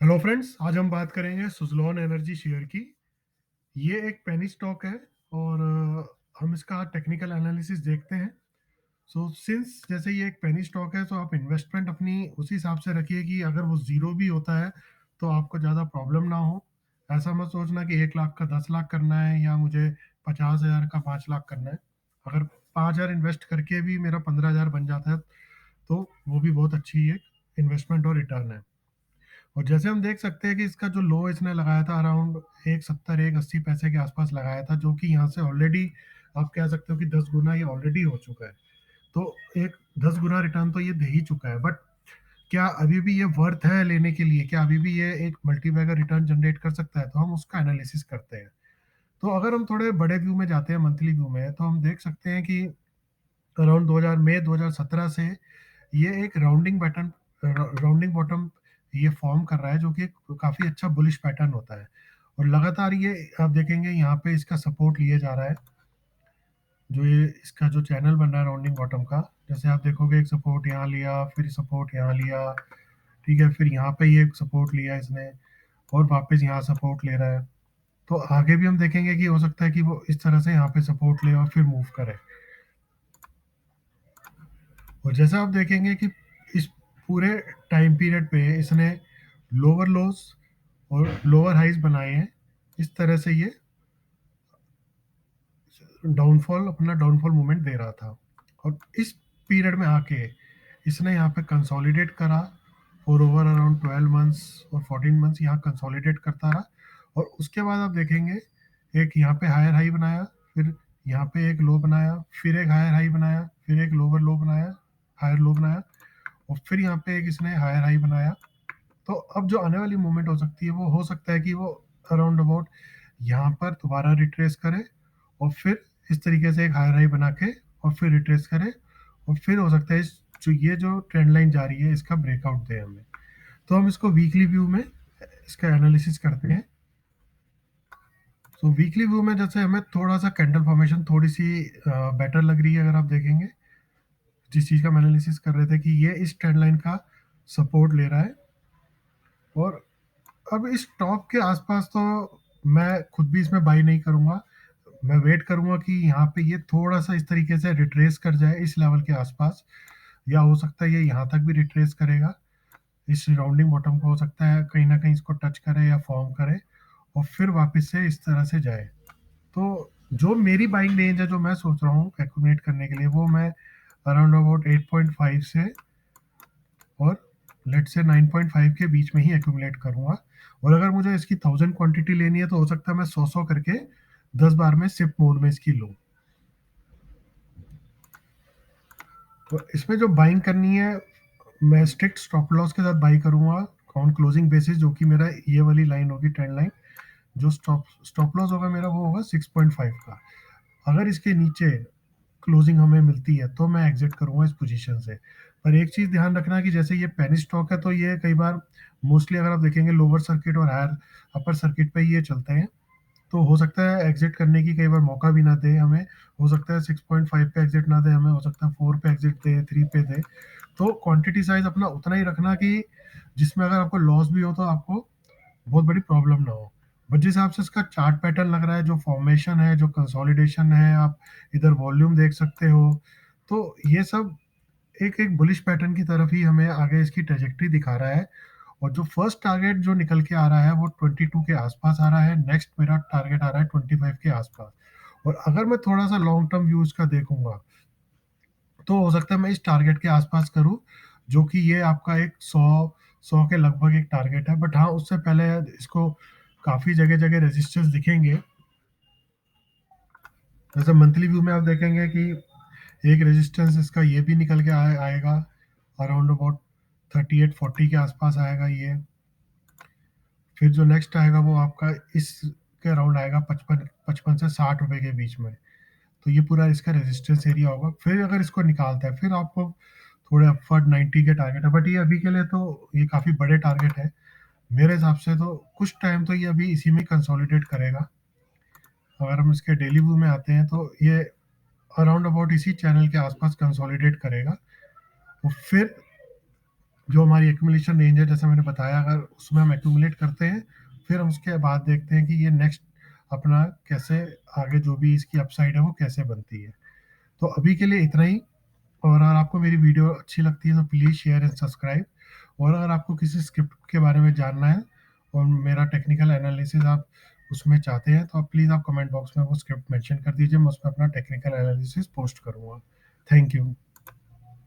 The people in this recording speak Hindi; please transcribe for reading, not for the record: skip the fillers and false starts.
हेलो फ्रेंड्स, आज हम बात करेंगे सुज़लोन एनर्जी शेयर की। ये एक पेनी स्टॉक है और हम इसका टेक्निकल एनालिसिस देखते हैं। सो सिंस जैसे ये एक पेनी स्टॉक है, तो आप इन्वेस्टमेंट अपनी उसी हिसाब से रखिए कि अगर वो ज़ीरो भी होता है तो आपको ज़्यादा प्रॉब्लम ना हो। ऐसा मत सोचना कि 1 लाख का 10 लाख करना है या मुझे 50,000 का 5 लाख करना है। अगर 5,000 इन्वेस्ट करके भी मेरा 15,000 बन जाता है तो वो भी बहुत अच्छी एक इन्वेस्टमेंट और रिटर्न है। और जैसे हम देख सकते हैं कि इसका जो लो इसने लगाया था अराउंड 1,70 1,80 पैसे के आसपास लगाया था, जो कि यहाँ से ऑलरेडी आप कह सकते हो कि 10 गुना ये ऑलरेडी हो चुका है। तो एक 10 गुना रिटर्न तो ये दे ही चुका है, बट क्या अभी भी ये वर्थ है लेने के लिए? क्या अभी भी ये एक मल्टीबैगर रिटर्न जनरेट कर सकता है? तो हम उसका एनालिसिस करते हैं। तो अगर हम थोड़े बड़े व्यू में जाते हैं, मंथली व्यू में, तो हम देख सकते हैं कि अराउंड 2000 मई 2017 से ये एक राउंडिंग बॉटम ये फॉर्म कर रहा है, जो कि काफ़ी अच्छा बुलिश पैटर्न होता है। और लगातार ये आप देखेंगे यहाँ पे इसका सपोर्ट लिए जा रहा है। जो ये इसका जो चैनल बन रहा है राउंडिंग बॉटम का, जैसे आप देखोगे एक सपोर्ट यहाँ लिया, फिर सपोर्ट यहाँ लिया, ठीक है, फिर यहाँ पे ये सपोर्ट लिया इसने और वापस यहाँ सपोर्ट ले रहा है। तो आगे भी हम देखेंगे कि हो सकता है कि वो इस तरह से यहाँ पे सपोर्ट ले और फिर मूव करे। और जैसा आप देखेंगे कि इस पूरे टाइम पीरियड पे इसने लोअर लोज और लोअर हाइज बनाए हैं। इस तरह से ये डाउनफॉल मूवमेंट दे रहा था। और इस पीरियड में आके इसने यहाँ पे कंसोलिडेट करा और ओवर अराउंड 12 मंथ्स और 14 मंथ्स यहाँ कंसोलिडेट करता रहा। और उसके बाद आप देखेंगे एक यहाँ पे हायर हाई बनाया, फिर यहाँ पे एक लो बनाया, फिर एक हायर हाई बनाया, फिर एक लोअर लो बनाया, हायर लो बनाया, और फिर यहाँ पे एक इसने हायर हाई बनाया। तो अब जो आने वाली मूवमेंट हो सकती है, वो हो सकता है कि वो अराउंड अबाउट यहाँ पर दोबारा रिट्रेस करे और फिर इस तरीके से एक हायर हाई बना के और फिर रिट्रेस करे, और फिर हो सकता है जो ट्रेंड लाइन जा रही है इसका ब्रेकआउट दे हमें। तो हम इसको वीकली व्यू में इसका एनालिसिस करते हैं। तो वीकली व्यू में जैसे हमें थोड़ा सा कैंडल फॉर्मेशन थोड़ी सी बेटर लग रही है। अगर आप देखेंगे जिस चीज़ का हम एनालिसिस कर रहे थे कि ये इस ट्रेंड लाइन का सपोर्ट ले रहा है, और अब इस टॉप के आसपास तो मैं खुद भी इसमें बाई नहीं करूंगा। मैं वेट करूंगा कि यहाँ पे ये थोड़ा सा इस तरीके से रिट्रेस कर जाए इस लेवल के आसपास, या हो सकता है ये यहाँ तक भी रिट्रेस करेगा। इस राउंडिंग बॉटम को हो सकता है कहीं ना कहीं इसको टच करे या फॉर्म करे और फिर वापस से इस तरह से जाए। तो जो मेरी बाइंग रेंज है, जो मैं सोच रहा हूँ एक्यूमुलेट करने के लिए, वो मैं अराउंड अबाउट 8.5 से और लेट से 9.5 के बीच में ही एक्यूमुलेट करूंगा। और अगर मुझे इसकी 1000 क्वांटिटी लेनी है तो हो सकता है मैं 100 करके 10 बार में सिप मोड में इसकी लूँ। तो इसमें जो बाइंग करनी है, मैं स्ट्रिक्ट स्टॉप लॉस के साथ बाई करूंगा ऑन क्लोजिंग बेसिस, जो कि मेरा ये वाली लाइन होगी ट्रेंड लाइन। जो स्टॉप स्टॉप लॉस होगा मेरा, वो होगा 6.5 का। अगर इसके नीचे क्लोजिंग हमें मिलती है तो मैं एग्जिट करूंगा इस पोजीशन से। पर एक चीज ध्यान रखना कि जैसे ये पेनी स्टॉक है, तो ये कई बार मोस्टली अगर आप देखेंगे लोअर सर्किट और हायर अपर सर्किट पे ये चलते हैं। तो हो सकता है एग्जिट करने की कई बार मौका भी ना दे हमें। हो सकता है 6.5 पे एग्जिट ना दे हमें, हो सकता है 4 पे एग्जिट दे, 3 पे दे। तो क्वांटिटी साइज अपना उतना ही रखना कि जिसमें अगर आपको लॉस भी हो तो आपको बहुत बड़ी प्रॉब्लम ना हो। बट जिस हिसाब से इसका चार्ट पैटर्न लग रहा है, जो फॉर्मेशन है, जो कंसोलिडेशन है, आप इधर वॉल्यूम देख सकते हो, तो ये सब एक एक बुलिश पैटर्न की तरफ ही हमें आगे इसकी ट्रेजेक्ट्री दिखा रहा है। और जो फर्स्ट टारगेट जो निकल के आ रहा है वो 22 के आसपास आ रहा है। नेक्स्ट मेरा टारगेट आ रहा है 25 के आसपास। और अगर मैं थोड़ा सा लॉन्ग टर्म व्यूज का देखूंगा, तो हो सकता है मैं इस टारगेट के आसपास करूं, जो कि ये आपका एक 100 के लगभग एक टारगेट है। बट हाँ, उससे पहले इसको काफ़ी जगह जगह रेजिस्टेंस दिखेंगे। जैसे मंथली व्यू में आप देखेंगे कि एक रेजिस्टेंस इसका ये भी निकल के आएगा अराउंड अबाउट 38-40 के आसपास आएगा ये। फिर जो नेक्स्ट आएगा वो आपका इस के अराउंड आएगा 55 से 60 रुपए के बीच में। तो ये पूरा इसका रेजिस्टेंस एरिया होगा। फिर अगर इसको निकालता है, फिर आपको थोड़े अपवर्ड 90 के टारगेट है, बट ये अभी के लिए तो ये काफ़ी बड़े टारगेट है मेरे हिसाब से। तो कुछ टाइम तो ये अभी इसी में कंसोलिडेट करेगा। अगर हम इसके डेली व्यू में आते हैं, तो ये अराउंड अबाउट इसी चैनल के आसपास कंसोलिडेट करेगा। और फिर जो हमारी एक्यूमुलेशन रेंज है, जैसे मैंने बताया, अगर उसमें हम एक्यूमुलेट करते हैं, फिर हम उसके बाद देखते हैं कि ये नेक्स्ट अपना कैसे आगे जो भी इसकी अपसाइड है वो कैसे बनती है। तो अभी के लिए इतना ही। और अगर आपको मेरी वीडियो अच्छी लगती है तो प्लीज़ शेयर एंड सब्सक्राइब। और अगर आपको किसी स्क्रिप्ट के बारे में जानना है और मेरा टेक्निकल एनालिसिस आप उसमें चाहते हैं, तो आप प्लीज़ आप कमेंट बॉक्स में वो स्क्रिप्ट मेंशन कर दीजिए, मैं उसमें अपना टेक्निकल एनालिसिस पोस्ट करूँगा। Thank you.